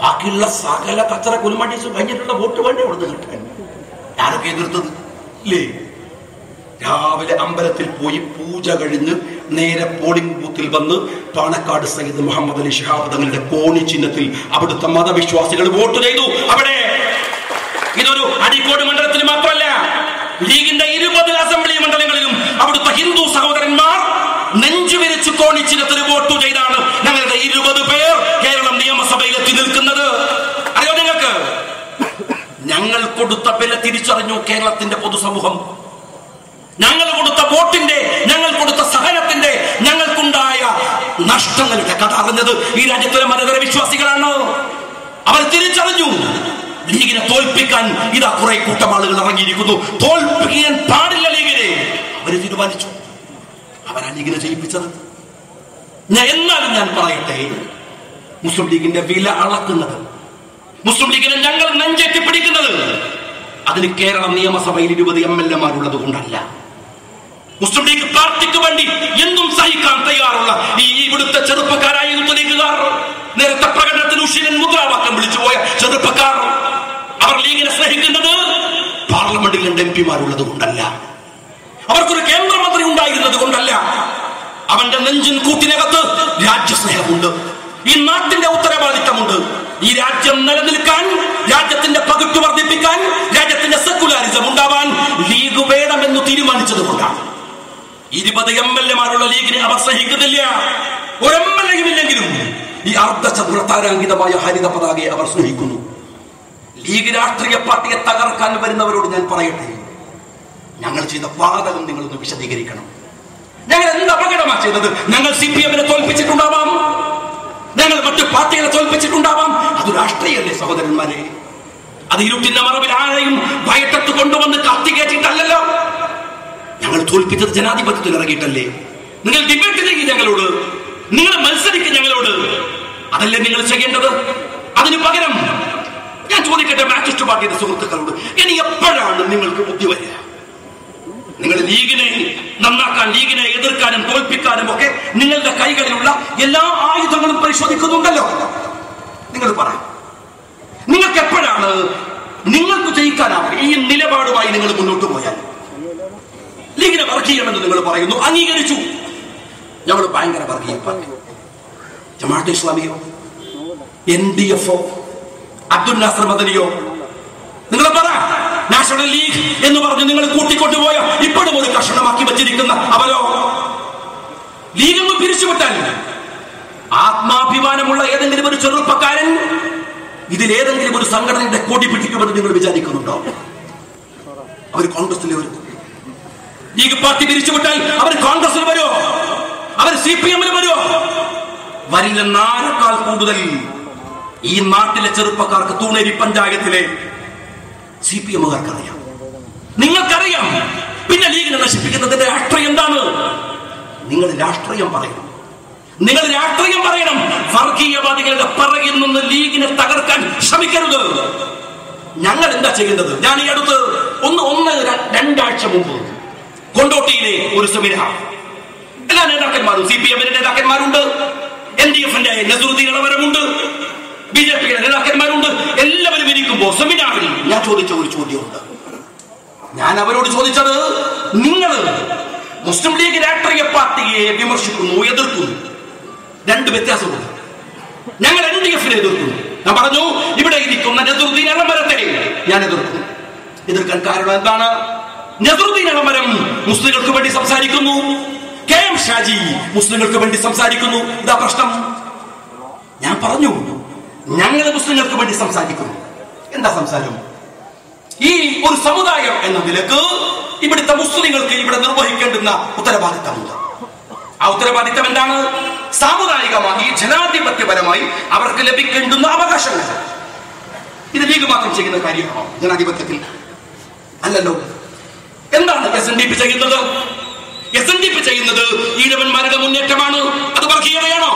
ബാക്കിയുള്ള സകല കച്ചറ കുലുമട്ടീസ് കഴിഞ്ഞിട്ടുള്ള വോട്ട് വേണ്ടി അവിടുന്ന് കിട്ടാൻ. ആരൊക്കെ എതിർത്തത് ഇല്ലേ? രാവിലെ അമ്പലത്തിൽ പോയി പൂജ കഴിഞ്ഞ് നേരെ പോളിംഗ് ബൂത്തിൽ വന്ന് പാണക്കാട് സയ്യിദ് മുഹമ്മദ് അലി ശിഹാബ് തങ്ങളുടെ കോണി ചിഹ്നത്തിൽ അവിടുത്തെ മതവിശ്വാസികൾ വോട്ട് ചെയ്തു. അവിടെ ഇതൊരു അരീക്കോട് മണ്ഡലത്തിൽ മാത്രമല്ല, ലീഗിന്റെ 20 അസംബ്ലി മണ്ഡലങ്ങളിലും അവിടുത്തെ ഹിന്ദു സഹോദരന്മാർ നെഞ്ചുവിരിച്ച് കോണി ചിഹ്നത്തിൽ വോട്ട് ചെയ്താണ് ഞങ്ങളുടെ 20 പേർ കേരളം നിയമസഭയിൽ എത്തി നിൽക്കുന്നത്. അറിയോ നിങ്ങൾക്ക്? ഞങ്ങൾ കൊടുത്ത വില തിരിച്ചറിഞ്ഞു കേരളത്തിന്റെ പൊതുസമൂഹം. ഞങ്ങൾ കൊടുത്ത വോട്ടിന്റെ, ഞങ്ങൾ കൊടുത്ത സഹനത്തിന്റെ, ഞങ്ങൾക്കുണ്ടായ നഷ്ടങ്ങളുടെ കഥ അറിഞ്ഞത് ഈ രാജ്യത്തിലെ മതേതര വിശ്വാസികളാണ്. അവർ തിരിച്ചറിഞ്ഞു ലീഗിനെ തോൽപ്പിക്കാൻ ഇതാ കുറെ കൂട്ടം ആളുകൾ ഇറങ്ങിയിരിക്കുന്നു. തോൽപ്പിക്കാൻ പാടില്ല ലീഗിനെ. അവര് തീരുമാനിച്ചു. അവരാ ലീഗിനെ ജയിപ്പിച്ചത്. എന്നാലും ഞാൻ പറയട്ടെ, മുസ്ലിം ലീഗിന്റെ വില അളക്കുന്നത്, മുസ്ലിം ലീഗിനെ ഞങ്ങൾ നെഞ്ചേറ്റി പിടിക്കുന്നത് അതിന് കേരളം നിയമസഭയിൽ 20 MLA-മാരുള്ളത് കൊണ്ടല്ല. മുസ്ലിം ലീഗ് പാർട്ടിക്ക് വേണ്ടി എന്തും സഹിക്കാൻ തയ്യാറുള്ള ഈ ഇവിടുത്തെ ചെറുപ്പക്കാരായ യൂത്ത് ലീഗുകാർ, നേരത്തെ പ്രകടനത്തിൽ ഉഷീരൻ മുദ്രാവാക്യം വിളിച്ചുപോയ ചെറുപ്പക്കാർ, അവർ ലീഗിനെ സ്നേഹിക്കുന്നത് പാർലമെന്റിൽ 2 MP-മാരുള്ളത് കൊണ്ടല്ല, അവർക്കൊരു കേന്ദ്രമന്ത്രി ഉണ്ടായിരുന്നത് കൊണ്ടല്ല. അവന്റെ നെഞ്ചിൻ കൂട്ടിനകത്ത് രാജ്യസ്നേഹമുണ്ട്, ഈ നാട്ടിന്റെ ഉത്തരവാദിത്തമുണ്ട്. ഈ രാജ്യം നിലനിൽക്കാൻ, രാജ്യത്തിന്റെ പകുത്തു വർദ്ധിപ്പിക്കാൻ, രാജ്യത്തിന്റെ സെക്കുലാരിസം ഉണ്ടാവാൻ ലീഗ് വേണമെന്ന് തീരുമാനിച്ചത് കൊണ്ടാണ്. 20 MLA-മാരുള്ള ലീഗിനെ അവർ സഹിക്കുന്നില്ല. ഒരു MLA-യുമില്ലെങ്കിലും ഈ അർദ്ധചന്ദ്ര താരാങ്കിതമായ ഹരിത പതാകയെ അവർ സ്നേഹിക്കുന്നു. ലീഗ് രാഷ്ട്രീയ പാർട്ടിയെ തകർക്കാൻ വരുന്നവരോട് ഞാൻ പറയട്ടെ, ഞങ്ങൾ ചെയ്ത പാതകം നിങ്ങളൊന്ന് വിശദീകരിക്കണം. ഞങ്ങൾ എന്ത് അപകടമാണ് ചെയ്തത്? ഞങ്ങൾ CPM-നെ തോൽപ്പിച്ചിട്ടുണ്ടാവാം, ഞങ്ങൾ മറ്റു പാർട്ടികളെ തോൽപ്പിച്ചിട്ടുണ്ടാവാം. അത് രാഷ്ട്രീയല്ലേ സഹോദരന്മാരെ? അത് ഇരുട്ടിന്റെ മറവിൽ ആരെയും വയറ്റത്ത് കൊണ്ടുവന്ന് കത്തിക്കേറ്റിട്ടല്ലോ. ഞങ്ങൾ തോൽപ്പിച്ചത് ജനാധിപത്യത്തിൽ ഇറങ്ങിയിട്ടല്ലേ? നിങ്ങൾ ഡിബേറ്റ് ചെയ്യും ഞങ്ങളോട്, നിങ്ങൾ മത്സരിക്കും ഞങ്ങളോട്, അതല്ലേ നിങ്ങൾ ചെയ്യേണ്ടത്? അതിന് പകരം ഞാൻ ചോദിക്കട്ടെ മാർക്സിസ്റ്റ് പാർട്ടിയുടെ സുഹൃത്തുക്കളോട്, ഇനി എപ്പോഴാണ് നിങ്ങൾക്ക് ബുദ്ധി വരിക? നിങ്ങൾ ലീഗിനെ നന്നാക്കാൻ, ലീഗിനെ എതിർക്കാനും തോൽപ്പിക്കാനും ഒക്കെ നിങ്ങളുടെ കൈകളിലുള്ള എല്ലാ ആയുധങ്ങളും പരിശോധിക്കുന്നുണ്ടല്ലോ. നിങ്ങൾ പറ, നിങ്ങൾക്ക് എപ്പോഴാണ് നിങ്ങൾക്ക് ജയിക്കാനാവും? ഈ നിലപാടുമായി നിങ്ങൾ മുന്നോട്ട് പോയാൽ ലീഗിനെ വർഗീയമെന്ന് നിങ്ങൾ പറയുന്നു, അംഗീകരിച്ചു. ഞങ്ങൾ ഭയങ്കര വർഗീയ പാർട്ടി, ജമാഅത്തെ ഇസ്ലാമിയോ, NDF-ഓ, അബ്ദുൽ നാസർ മദനിയോ, നിങ്ങൾ പറ. നാഷണൽ ലീഗ് എന്ന് പറഞ്ഞ് നിങ്ങൾ കൂട്ടിക്കൊണ്ടുപോയ ഇപ്പോഴും ഒരു കഷണമാക്കി വെച്ചിരിക്കുന്ന അവരോ? ലീഗൊന്ന് പിരിച്ചുവിട്ടാൽ ആത്മാഭിമാനമുള്ള ഏതെങ്കിലും ഒരു ചെറുപ്പക്കാരൻ ഇതിലേതെങ്കിലും ഒരു സംഘടനയുടെ കൊടി പിടിക്കുമെന്ന് നിങ്ങൾ വിചാരിക്കുന്നുണ്ടോ? അവർ കോൺഗ്രസിൽ വരും. ലീഗ് പാർട്ടി പിരിച്ചുവിട്ടാൽ അവർ കോൺഗ്രസിൽ വരുമോ? അവർ CPM-ൽ വരുമോ? വരില്ലെന്നാരെക്കാൾ കൂടുതൽ ഈ നാട്ടിലെ ചെറുപ്പക്കാർക്ക് തൂണേരി പഞ്ചായത്തിലെ CPM-കാർക്കറിയാം, നിങ്ങൾക്കറിയാം. പിന്നെ ലീഗിനെ നശിപ്പിക്കുന്നതിന്റെ രാഷ്ട്രീയം എന്താണ്? നിങ്ങൾ രാഷ്ട്രീയം പറയണം, നിങ്ങൾ രാഷ്ട്രീയം പറയണം. വർഗീയവാദികളുടെ പിറകിൽ നിന്ന് ലീഗിനെ തകർക്കാൻ ശ്രമിക്കരുത്. ഞങ്ങൾ എന്താ ചെയ്യുന്നത്? ഞാൻ ഈ അടുത്ത് 1-2 ആഴ്ച മുമ്പ് കൊണ്ടോട്ടിയിലെ ഒരു സെമിനാർ, എല്ലാ നേതാക്കന്മാരും, CPM-ന്റെ നേതാക്കന്മാരുണ്ട്, NDF-ന്റെ നസറുദ്ദീൻ ഇളവരമുണ്ട്, BJP-യുടെ നേതാക്കന്മാരുണ്ട്. എല്ലാവരും ഇരിക്കുമ്പോൾ സെമിനാറിൽ ഞാൻ ചോദിച്ച ഒരു ചോദ്യമുണ്ട്. ഞാൻ അവരോട് ചോദിച്ചത്, നിങ്ങൾ മുസ്ലിം ലീഗ് രാഷ്ട്രീയ പാർട്ടിയെ വിമർശിക്കുന്നു, എതിർക്കുന്നു, 2 വ്യത്യാസമുണ്ട്. ഞങ്ങൾ NDF-നെ എതിർക്കുന്നു. ഞാൻ പറഞ്ഞു, ഇവിടെ ഇരിക്കുന്ന നസറുദ്ദീൻ ഇളമരത്തെ ഞാൻ എതിർക്കുന്നു. എതിർക്കാൻ കാരണം എന്താണ്? നസറുദ്ദീൻ ഇളമരം മുസ്ലിങ്ങൾക്ക് വേണ്ടി സംസാരിക്കുന്നു, KM ഷാജി മുസ്ലിങ്ങൾക്ക് വേണ്ടി സംസാരിക്കുന്നു. ഇതാ പ്രശ്നം. ഞാൻ പറഞ്ഞു, ഞങ്ങൾ മുസ്ലിങ്ങൾക്ക് വേണ്ടി സംസാരിക്കുന്നു. എന്താ സംസാരം? ഈ ഒരു സമുദായം എന്ന നിലക്ക് ഇവിടുത്തെ മുസ്ലിങ്ങൾക്ക് ഇവിടെ നിർവഹിക്കേണ്ടുന്ന ഉത്തരവാദിത്തമുണ്ട്. ആ ഉത്തരവാദിത്തം എന്താണ്? സാമുദായികമായി, ജനാധിപത്യപരമായി അവർക്ക് ലഭിക്കേണ്ടുന്ന അവകാശങ്ങൾ. ഇത് ലീഗ് മാത്രം ചെയ്യുന്ന കാര്യമാണോ ജനാധിപത്യത്തിൽ? അല്ലല്ലോ. എന്താണ് SNDP ചെയ്യുന്നത്? SNDP ചെയ്യുന്നത് ഈഴവന്മാരുടെ മുന്നേറ്റമാണ്. അത് വർഗീയതയാണോ?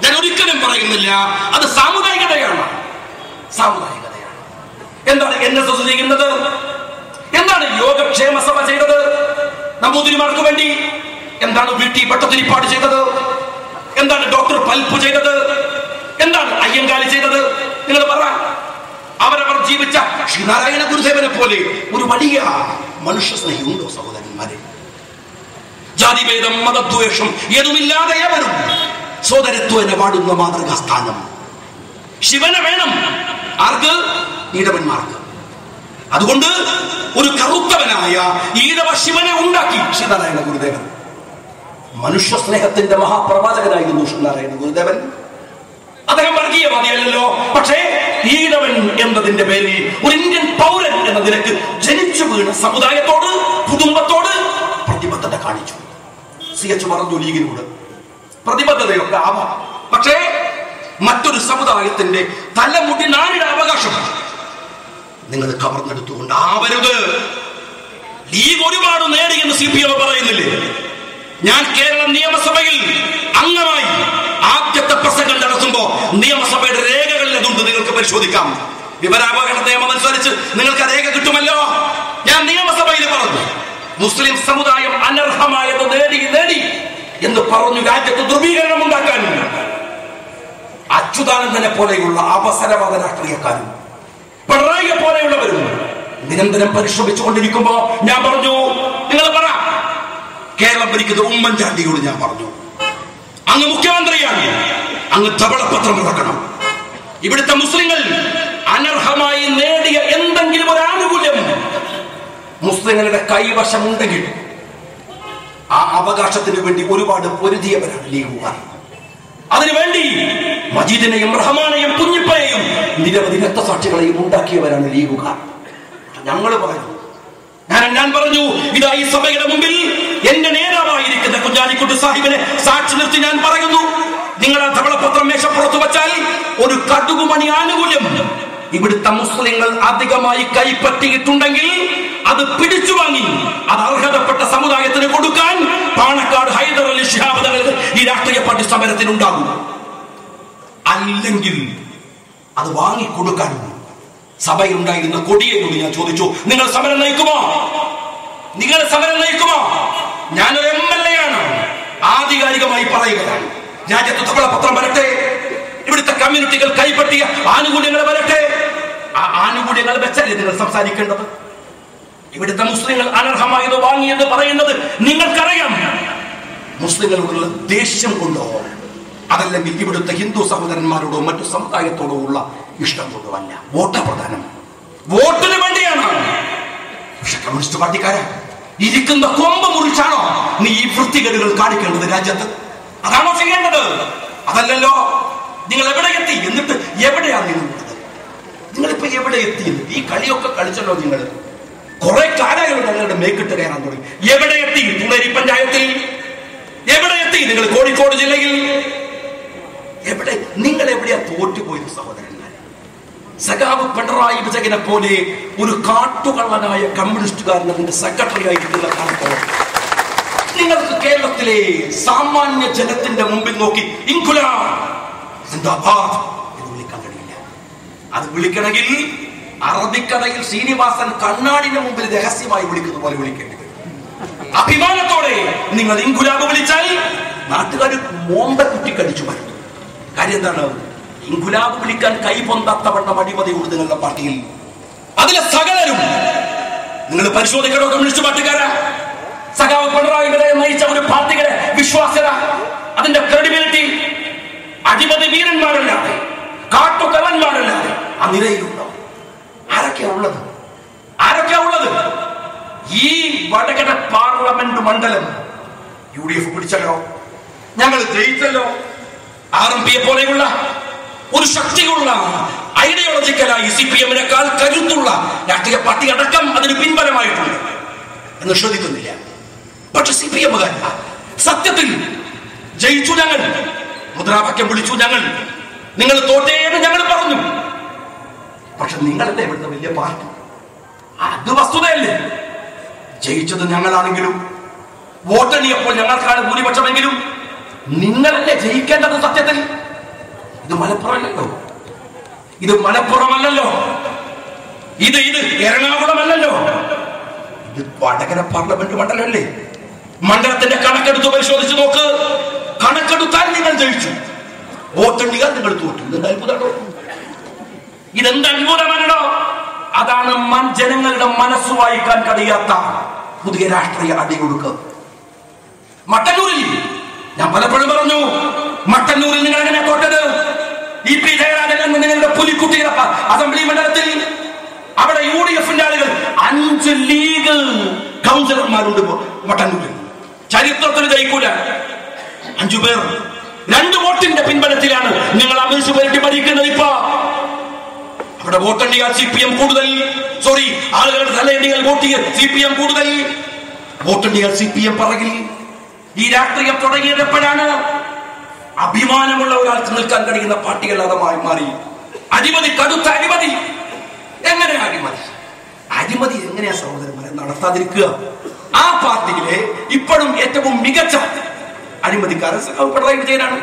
ഞാൻ ഒരിക്കലും പറയുന്നില്ല. അത് സാമുദായികതയാണ്, സാമുദായികതയാണ്. എന്താണ് NSS ചെയ്യുന്നത്? എന്താണ് യോഗക്ഷേമ സഭ ചെയ്തത് നമ്പൂതിരിമാർക്ക് വേണ്ടി? എന്താണ് VT ഭട്ടതിരിപ്പാട് ചെയ്തത്? എന്താണ് ഡോക്ടർ പൽപു ചെയ്തത്? എന്താണ് അയ്യങ്കാലി ചെയ്തത്? ശ്രീനാരായണ ഗുരുദേവനെ പോലെ ഒരു വലിയ മനുഷ്യ സ്നേഹി ഉണ്ടോ സഹോദരന്മാരെ? ജാതിഭേദം മതദ്വേഷം ഏതുമില്ലാതെ ഏവരും സോദരത്വനെ പാടുന്ന മാതൃകാസ്ഥാനം. ശിവനെ വേണം ആർക്ക്? ഈഴവന്മാർക്ക്. അതുകൊണ്ട് ഒരു കറുത്തവനായ ഈഴവ ശിവനെ ഉണ്ടാക്കി ശ്രീനാരായണ ഗുരുദേവൻ. മനുഷ്യ സ്നേഹത്തിന്റെ മഹാപ്രവാചകനായിരുന്നു ശ്രീനാരായണ ഗുരുദേവൻ. അദ്ദേഹം വർഗീയവാദിയല്ലോ, പക്ഷേ ഈഴവൻ എന്നതിന്റെ പേരിൽ ഒരു ഇന്ത്യൻ പൗരൻ എന്ന നിലക്ക് ജനിച്ചു വീണ സമുദായത്തോട്, കുടുംബത്തോട് പ്രതിബദ്ധത കാണിച്ചു. CH പറഞ്ഞു ലീഗിനോട് പ്രതിബദ്ധതയൊക്കെ ആവാം, പക്ഷേ മറ്റൊരു സമുദായത്തിന്റെ തലമുടി നാടിയുടെ അവകാശം നിങ്ങൾ കവർന്നെടുത്തുകൊണ്ടാവരുത്. ലീഗ് ഒരുപാട് നേടി എന്ന് CPM പറയുന്നില്ലേ? ഞാൻ കേരള നിയമസഭയിൽ അംഗമായി ആദ്യത്തെ പ്രസംഗം നടത്തുമ്പോ നിയമസഭയുടെ രേഖകളിൽ അതുണ്ട്, നിങ്ങൾക്ക് പരിശോധിക്കാം. വിവരാവകാശ നിയമം അനുസരിച്ച് നിങ്ങൾക്ക് രേഖ കിട്ടുമല്ലോ. ഞാൻ നിയമസഭയിൽ പറഞ്ഞു, മുസ്ലിം സമുദായം അനർഹമായത് നേടി എന്ന് പറഞ്ഞു രാജ്യത്ത് ധ്രുവീകരണം ഉണ്ടാക്കാൻ അച്യുതാനന്ദനെ പോലെയുള്ള അവസരവാദ രാഷ്ട്രീയക്കാരും പിണറായിയെ പോലെയുള്ളവരും നിരന്തരം പരിശ്രമിച്ചുകൊണ്ടിരിക്കുമ്പോ ഞാൻ പറഞ്ഞു, നിങ്ങൾ പറ, കേരളം ഭരിക്കുന്ന ഉമ്മൻചാണ്ടിയോട് ഞാൻ പറഞ്ഞു, അങ്ങ് മുഖ്യമന്ത്രിയാണ്, അങ്ങ് ധവളപത്രം ഇറക്കണം. ഇവിടുത്തെ മുസ്ലിങ്ങൾ അനർഹമായി നേടിയ എന്തെങ്കിലും ഒരു ആനുകൂല്യം മുസ്ലിങ്ങളുടെ കൈവശമുണ്ടെങ്കിൽ ആ അവകാശത്തിന് വേണ്ടി ഒരുപാട് പൊരുതിയവരാണ് ലീഗുകാർ. അതിനുവേണ്ടി മജീദിനെയും റഹ്മാനെയും കുഞ്ഞിപ്പയെയും നിരവധി രക്തസാക്ഷികളെയും ഉണ്ടാക്കിയവരാണ് ലീഗുകാർ. ഞങ്ങൾ പറഞ്ഞു, ഞാൻ പറഞ്ഞു, ഇതാ ഈ സഭയുടെ മുമ്പിൽ എന്റെ നേതാവായിരിക്കുന്ന കുഞ്ഞാലിക്കുട്ടി സാഹിബിനെ സാക്ഷി നിർത്തി ഞാൻ പറയുന്നു, നിങ്ങൾ ആ ധവളപത്രം മേശപ്പുറത്ത് വച്ചാൽ ഒരു കടുകുമണി ആനുകൂല്യം ഇവിടുത്തെ മുസ്ലിങ്ങൾ അധികമായി കൈപ്പറ്റിയിട്ടുണ്ടെങ്കിൽ അത് പിടിച്ചു വാങ്ങി അത് അർഹതപ്പെട്ട സമുദായത്തിന് കൊടുക്കാൻ പാണക്കാട് ഹൈദർ അലി ശിഹാബ് തങ്ങൾ ഈ രാഷ്ട്രീയ പാർട്ടി സമരത്തിനുണ്ടാകും. അല്ലെങ്കിൽ അത് വാങ്ങിക്കൊടുക്കാൻ സഭയിലുണ്ടായിരുന്ന കൊടിയേനോട് ഞാൻ ചോദിച്ചു, നിങ്ങൾ സമരം നയിക്കുമോ? നിങ്ങൾ സമരം നയിക്കുമോ? ഞാനൊരു MLA ആണ്, ആധികാരികമായി പറയുകയാണ്. രാജ്യത്ത് ധവളപത്രം വരട്ടെ, ഇവിടുത്തെ കമ്മ്യൂണിറ്റികൾ കൈപ്പറ്റിയ ആനുകൂല്യങ്ങൾ വരട്ടെ. ആ ആനുകൂല്യങ്ങൾ വെച്ചല്ലേ നിങ്ങൾ സംസാരിക്കേണ്ടത്? ഇവിടുത്തെ മുസ്ലിങ്ങൾ അനർഹമായത് വാങ്ങിയെന്ന് പറയുന്നത് നിങ്ങൾക്കറിയാം. മുസ്ലിങ്ങളോടുള്ള ദേഷ്യം കൊണ്ടോ അതല്ലെങ്കിൽ ഇവിടുത്തെ ഹിന്ദു സഹോദരന്മാരോടോ മറ്റു സമുദായത്തോടോ ഉള്ള ഇഷ്ടം കൊണ്ടോ അല്ല. വോട്ട് പ്രധാനം, വോട്ടിന് വേണ്ടിയാണ്. പക്ഷെ കമ്മ്യൂണിസ്റ്റ് പാർട്ടിക്കാരെ ഇരിക്കുന്ന കൊമ്പ് മുറിച്ചാണോ നീ ഈ വൃത്തികേടുകൾ കാണിക്കേണ്ടത് രാജ്യത്ത്? അതാണോ ചെയ്യേണ്ടത്? അതല്ലല്ലോ. നിങ്ങൾ എവിടെ എത്തി? എന്നിട്ട് എവിടെയാണ് നിങ്ങളുള്ളത്? നിങ്ങളിപ്പോ എവിടെ എത്തി? ഈ കളിയൊക്കെ കളിച്ചല്ലോ നിങ്ങൾ. കുറെ കാലങ്ങൾ ഞങ്ങളുടെ മേക്കിട്ട് കയറാൻ തുടങ്ങി. എവിടെ എത്തി? തുളരി പഞ്ചായത്തിൽ എവിടെ എത്തി? നിങ്ങൾ കോഴിക്കോട് ജില്ലയിൽ എവിടെ? നിങ്ങൾ എവിടെയാ തോറ്റുപോയത് സഹോദരന്മാരെ? സഖാവ് പിണറായി വിജയനെ പോലെ ഒരു കാട്ടുകള്ളനായ കമ്മ്യൂണിസ്റ്റുകാരൻ അതിന്റെ സെക്രട്ടറി ആയിട്ടുള്ള കാലത്തോളം നിങ്ങൾക്ക് കേരളത്തിലെ സാമാന്യ ജനത്തിന്റെ മുമ്പിൽ നോക്കി ഇൻകുലാബ് സിന്ദാബാദ് എന്ന് വിളിക്കാൻ കഴിയില്ല. അത് വിളിക്കണമെങ്കിൽ അറബിക്കഥയിൽ ശ്രീനിവാസൻ കണ്ണാടിന് മുമ്പിൽ രഹസ്യമായി വിളിക്കുന്ന പോലെ വിളിക്കേണ്ടി വരും. അഭിമാനത്തോടെ നിങ്ങൾ ഇൻകുലാബ് വിളിച്ചാൽ നാട്ടുകാർ മോന്ത കുട്ടിക്കടിച്ചു വരുന്നു. കാര്യം എന്താണ്? ഇൻകുലാബ് വിളിക്കാൻ കൈ പൊന്താത്തവണ്ണം അടിമതിയുണ്ട് നിങ്ങളുടെ പാർട്ടിയിൽ. അതിലെ സകലരും നിങ്ങൾ പരിശോധിക്കണോ കമ്മ്യൂണിസ്റ്റ് പാർട്ടിക്കാരാ? സഖാവ് പിണറായി വിജയൻ നയിച്ച ഒരു പാർട്ടിയുടെ വിശ്വാസ്യത, അതിന്റെ ക്രെഡിബിലിറ്റി അടിമതി വീരന്മാരല്ലാതെ, കാട്ടുകള്ളന്മാരല്ലാതെ ആ നിലയിലുണ്ടോ? ആരൊക്കെയാ ഉള്ളത്? ആരൊക്കെയാ ഉള്ളത്? ഈ വടകര പാർലമെന്റ് മണ്ഡലം UDF പിടിച്ചല്ലോ, ഞങ്ങൾ ജയിച്ചല്ലോ. RMPയെ പോലെയുള്ള ഒരു ശക്തിയുള്ള ഐഡിയോളജിക്കലായി CPM-നേക്കാൾ കരുത്തുള്ള രാഷ്ട്രീയ പാർട്ടി അടക്കം അതിന് പിൻബലമായിട്ടുണ്ട് എന്ന് ശ്രദ്ധിക്കുന്നില്ല. പക്ഷെ CPM-കാർ സത്യത്തിൽ ജയിച്ചു, ഞങ്ങൾ മുദ്രാവാക്യം വിളിച്ചു, ഞങ്ങൾ നിങ്ങൾ തോറ്റേന്ന് ഞങ്ങൾ പറഞ്ഞു. പക്ഷെ നിങ്ങളല്ലേ ഇവിടുത്തെ വലിയ പാർട്ടി? അത് വസ്തുതയല്ലേ? ജയിച്ചത് ഞങ്ങളാണെങ്കിലും വോട്ടെണ്ണിയപ്പോൾ ഞങ്ങൾക്കാണ് ഭൂരിപക്ഷമെങ്കിലും നിങ്ങളല്ലേ ജയിക്കേണ്ടത് സത്യത്തിൽ? ഇത് മലപ്പുറമല്ലല്ലോ, ഇത് മലപ്പുറമല്ലല്ലോ, ഇത് എറണാകുളമല്ലല്ലോ, ഇത് വടകര പാർലമെന്റ് മണ്ഡലമല്ലേ? മണ്ഡലത്തിന്റെ കണക്കെടുത്ത് പരിശോധിച്ച് നോക്ക്. കണക്കെടുത്താൽ നിങ്ങൾ ജയിച്ചു, വോട്ടെണ്ണിയാൽ നിങ്ങൾ തോറ്റു. ഇതെന്ത് അത്ഭുതമാണോ? അതാണ് ജനങ്ങളുടെ മനസ്സ് വായിക്കാൻ കഴിയാത്ത പുതിയ രാഷ്ട്രീയ അടിയൊഴുക്ക്. മട്ടന്നൂരിൽ ഞാൻ പലപ്പോഴും പറഞ്ഞു, മട്ടന്നൂരിൽ നിങ്ങൾ എങ്ങനെ തോറ്റത്? EP ജയരാജൻ എന്ന നിങ്ങളുടെ പുലിക്കുട്ടിയുടെ അസംബ്ലി മണ്ഡലത്തിൽ അവിടെ UDF-ന്റെ ആളുകൾ 5 ലീഗ് കൗൺസിലർമാരുണ്ട് മട്ടന്നൂരിൽ. ചരിത്രത്തിൽ ജയിക്കൂല 5 പേർ 2 വോട്ടിന്റെ പിൻബലത്തിലാണ് നിങ്ങൾ ആ മുനിസിപ്പാലിറ്റി ഭരിക്കുന്നത്. ഇപ്പൊ അവിടെ വോട്ടെണ്ണിയാൽ CPM കൂടുതൽ, സോറി ആളുകളുടെ തലയെണ്ണിയാൽ CPM കൂടുതൽ, വോട്ടെണ്ണിയാൽ CPM പറകിൽ. ഈ രാഷ്ട്രീയം തുടങ്ങിയത് എപ്പോഴാണ്? അഭിമാനമുള്ള ഒരാൾക്ക് നിൽക്കാൻ കഴിയുന്ന പാർട്ടികളായി മാറി. അഴിമതി, കടുത്ത അഴിമതി. എങ്ങനെ അഴിമതി എങ്ങനെയാ സഹോദരന്മാരെ നടത്താതിരിക്കുക? ആ പാർട്ടിയിലെ ഇപ്പോഴും ഏറ്റവും മികച്ച അഴിമതിക്കാരൻ പിണറായി വിജയനാണ്.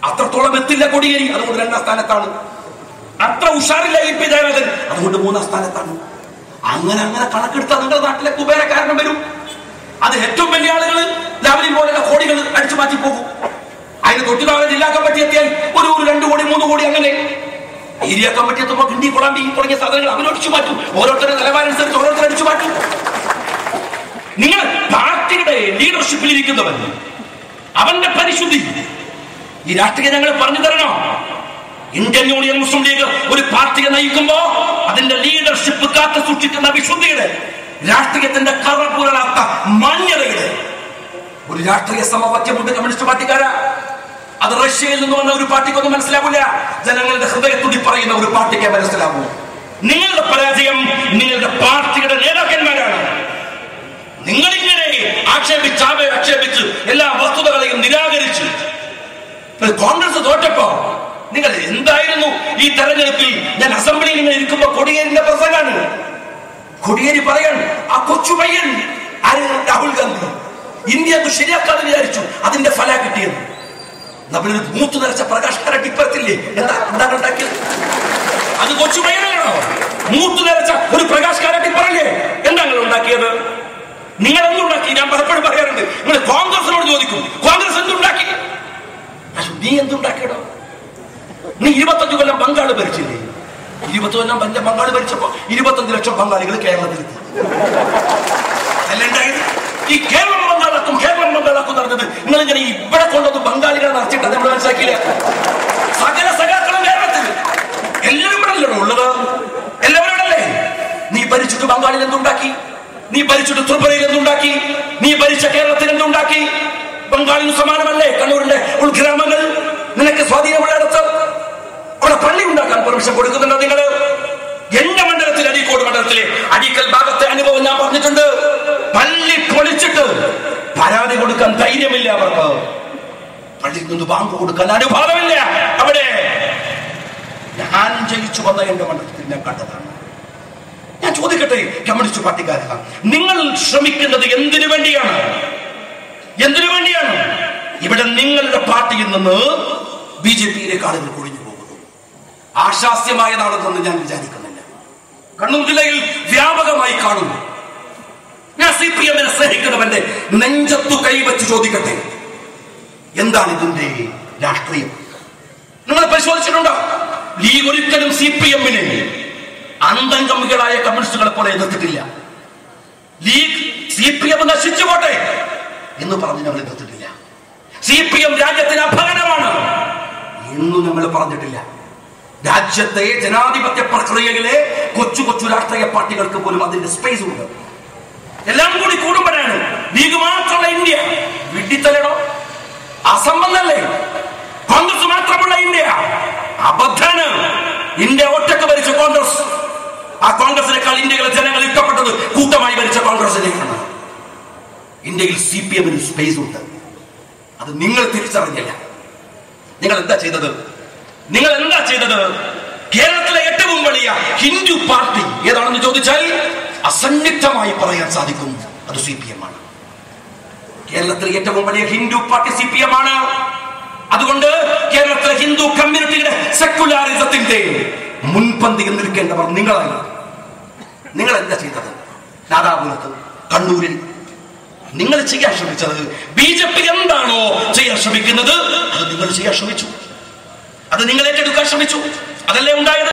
അത്രത്തോളം എത്തില്ല കോടിയേരി, അതുകൊണ്ട് 2ാം സ്ഥാനത്താണ്. അത്ര ഉഷാറില്ല EP ജയരാജൻ, അതുകൊണ്ട് 3ാം സ്ഥാനത്താണ്. അങ്ങനെ കണക്കെടുത്താൽ നിങ്ങളുടെ നാട്ടിലെ കുബേരക്കാരനും വരും. അത് ഏറ്റവും വലിയ ആളുകൾ ലാവലിൻ പോലെയുള്ള കോടികൾ അടിച്ചു മാറ്റി പോകും. അതിന് തൊട്ടുതാഴെ ജില്ലാ കമ്മിറ്റി എത്തിയാൽ 1 2 കോടി 3 കോടി അങ്ങനെ. ഏരിയ കമ്മിറ്റി എത്തുമ്പോൾ കിണ്ടി കൊളാമ്പി തുടങ്ങിയ സാധനങ്ങൾ അവരടിച്ചു മാറ്റും. ഓരോരുത്തരുടെ നിലവാരം അനുസരിച്ച് ഓരോരുത്തർ അടിച്ചു മാറ്റും. നിങ്ങൾ പാർട്ടിയുടെ ലീഡർഷിപ്പിൽ ഇരിക്കുന്നവൻ, അവന്റെ പരിശുദ്ധി ഈ രാഷ്ട്രീയം ഞങ്ങൾ പറഞ്ഞു തരണോ? ഇന്ത്യൻ യൂണിയൻ മുസ്ലിം ലീഗ് ഒരു പാർട്ടിയെ നയിക്കുമ്പോ അതിന്റെ ലീഡർഷിപ്പ് കാത്തു സൂക്ഷിക്കുന്ന വിശുദ്ധിയുടെ, രാഷ്ട്രീയത്തിന്റെ കറപുരളാത്ത മാന്യതയുടെ ഒരു രാഷ്ട്രീയ സമവാക്യമുണ്ട് കമ്മ്യൂണിസ്റ്റ് പാർട്ടിക്കാരാ. അത് റഷ്യയിൽ നിന്ന് വന്ന ഒരു പാർട്ടിക്കൊന്നും മനസ്സിലാവില്ല. ജനങ്ങളുടെ ഹൃദയത്തുടി പറയുന്ന ഒരു പാർട്ടിക്ക് മനസ്സിലാവൂ. നിങ്ങളുടെ പരാജയം നിങ്ങളുടെ പാർട്ടിയുടെ നേതാക്കന്മാരാണ്. നിങ്ങളിങ്ങനെ ആക്ഷേപിച്ച് എല്ലാ വസ്തുതകളെയും നിരാകരിച്ച് കോൺഗ്രസ് തോറ്റപ്പോ നിങ്ങൾ എന്തായിരുന്നു ഈ തെരഞ്ഞെടുപ്പിൽ? ഞാൻ അസംബ്ലിയിൽ ഇങ്ങനെ ഇരിക്കുമ്പോ കോടിയേരിന്റെ പ്രസംഗമാണ്. കോടിയേരി പറയാൻ ആ കൊച്ചു പയ്യൻ രാഹുൽ ഗാന്ധി ഇന്ത്യ ശരിയാക്കാതെ വിചാരിച്ചു, അതിന്റെ ഫല കിട്ടിയത്. നമ്മളൊരു മൂത്തു നിറച്ച പ്രകാശ് ടിപ്പറത്തില്ലേ, എന്താണ് ഉണ്ടാക്കിയത്? അത് കൊച്ചു പയ്യനാണോ? മൂത്തു നിറച്ച ഒരു പ്രകാശ് ടിപ്പറല്ലേ? എന്താണ് ഉണ്ടാക്കിയത്? നിങ്ങൾ എന്തുണ്ടാക്കി? ഞാൻ പലപ്പോഴും പറയാറുണ്ട്, നിങ്ങൾ കോൺഗ്രസിനോട് ചോദിക്കും, കോൺഗ്രസ് എന്തുണ്ടാക്കി? നീ എന്തുണ്ടാക്കിയടോ? നീ 25 കൊല്ലം ബംഗാൾ ഭരിച്ചില്ലേ? 20 കൊല്ലം ബംഗാൾ ഭരിച്ചപ്പോ 25 ലക്ഷം ബംഗാളികൾ കേരളത്തിലെത്തി. അല്ലുണ്ടായത് ഈ കേരളം ബംഗാളാക്കും പറഞ്ഞത് നിങ്ങൾ ഇങ്ങനെ ഇവിടെ കൊണ്ടൊന്ന് ബംഗാളികളെ നിറച്ചിട്ട് നമ്മൾ മനസ്സിലാക്കിയില്ല. സകല സഖാക്കളും കേരളത്തിൽ എല്ലാവരും ഇവിടെ അല്ലല്ലോ ഉള്ളത്, എല്ലാവരും അല്ലേ? നീ ഭരിച്ചിട്ട് ബംഗാളിൽ എന്തുണ്ടാക്കി? നീ ഭരിച്ചിട്ട് ത്രിപുരയിൽ എന്തുണ്ടാക്കി? നീ ഭരിച്ച കേരളത്തിൽ എന്തുണ്ടാക്കി? ബംഗാളിന് സമാനമല്ലേ കണ്ണൂരിന്റെ ഉൾഗ്രാമങ്ങൾ? നിനക്ക് സ്വാധീനമുള്ളിടത്ത് അവിടെ പള്ളി ഉണ്ടാക്കാൻ പെർമിഷൻ കൊടുക്കുന്നുണ്ടോ നിങ്ങൾ? എന്റെ മണ്ഡലത്തിൽ, അരീക്കോട് മണ്ഡലത്തിലെ അരീക്കൽ ഭാഗത്തെ അനുഭവം ഞാൻ പറഞ്ഞിട്ടുണ്ട്. പള്ളി പൊളിച്ചിട്ട് പരാതി കൊടുക്കാൻ ധൈര്യമില്ല അവർക്ക്. പള്ളിയിൽ നിന്ന് ബാങ്ക് കൊടുക്കാൻ അനുവാദമില്ല. അവിടെ ഞാൻ ജയിച്ചു വന്ന എന്റെ മണ്ഡലത്തിൽ ഞാൻ കണ്ടതാണ്. ഞാൻ ചോദിക്കട്ടെ കമ്മ്യൂണിസ്റ്റ് പാർട്ടിക്കാരാ, നിങ്ങൾ ശ്രമിക്കുന്നത് എന്തിനു വേണ്ടിയാണ്? ഇവിടെ നിങ്ങളുടെ പാർട്ടിയിൽ നിന്ന് BJP-യിലേക്ക് ആളുകൾ കൊഴിഞ്ഞു പോകുന്നു. ആശാസ്യമായതാണെന്നൊന്നും ഞാൻ വിചാരിക്കുന്നില്ല. കണ്ണൂർ ജില്ലയിൽ വ്യാപകമായി കാണുന്നു. ഞാൻ CPM-നെ സ്നേഹിക്കുന്നവന്റെ നെഞ്ചത്തു കൈവച്ച് ചോദിക്കട്ടെ, എന്താണ് ഇതിന്റെ രാഷ്ട്രീയം? നിങ്ങൾ പരിശോധിച്ചിട്ടുണ്ടോ? ലീഗ് ഒരിക്കലും CPM-നെ അന്തംഗമികളായ കമ്മ്യൂണിസ്റ്റുകളെ പോലെ എതിർത്തിട്ടില്ല. ലീഗ് CPM നശിച്ചു പോട്ടെ എന്ന് പറഞ്ഞ് ഞങ്ങൾ എതിർത്തിട്ടില്ല. CPM രാജ്യത്തിന് അപകടമാണ് എന്നും ഞങ്ങൾ പറഞ്ഞിട്ടില്ല. രാജ്യത്തെ ജനാധിപത്യ പ്രക്രിയയിലെ കൊച്ചു രാഷ്ട്രീയ പാർട്ടികൾക്ക് പോലും അതിന്റെ സ്പേസ് ഉണ്ട്. എല്ലാം കൂടി കൂടുമ്പോഴാണ് ലീഗ് മാത്രമുള്ള ഇന്ത്യ. വിഡ്ഢിത്തലടോ, അസംബന്ധല്ലേ? കോൺഗ്രസ് മാത്രമുള്ള ഇന്ത്യ അബദ്ധാണ്. ഇന്ത്യ ഒറ്റക്ക് ഭരിച്ച കോൺഗ്രസ്, ആ കോൺഗ്രസിനേക്കാൾ ഇന്ത്യയിലെ ജനങ്ങൾ ഇഷ്ടപ്പെട്ടത് കൂട്ടമായി ഭരിച്ച കോൺഗ്രസിനെയാണ്. ഇന്ത്യയിൽ CPM-ന് സ്പേസ് ഉണ്ട്. അത് നിങ്ങൾ തിരിച്ചറിഞ്ഞില്ല. നിങ്ങൾ എന്താ ചെയ്തത്? കേരളത്തിലെ ഏറ്റവും വലിയ ഹിന്ദു പാർട്ടി ഏതാണെന്ന് ചോദിച്ചാൽ അസന്നിഗ്ധമായി പറയാൻ സാധിക്കും, അത് CPM-ആണ്. കേരളത്തിലെ ഏറ്റവും വലിയ ഹിന്ദു പാർട്ടി CPM-ആണ്. അതുകൊണ്ട് കേരളത്തിലെ ഹിന്ദു കമ്മ്യൂണിറ്റിയുടെ സെക്യുലാരിസത്തിന്റെ മുൻപന്തിയിൽ നിൽക്കേണ്ടവർ നിങ്ങളാണ്. നിങ്ങൾ എന്താ ചെയ്തത്? നാദാപുരത്ത്, കണ്ണൂരിൽ നിങ്ങൾ ചെയ്യാൻ ശ്രമിച്ചത് BJP എന്താണോ ചെയ്യാൻ ശ്രമിക്കുന്നത് അത് നിങ്ങൾ ചെയ്യാൻ ശ്രമിച്ചു, അത് നിങ്ങൾ ഏറ്റെടുക്കാൻ ശ്രമിച്ചു. അതല്ലേ ഉണ്ടായത്?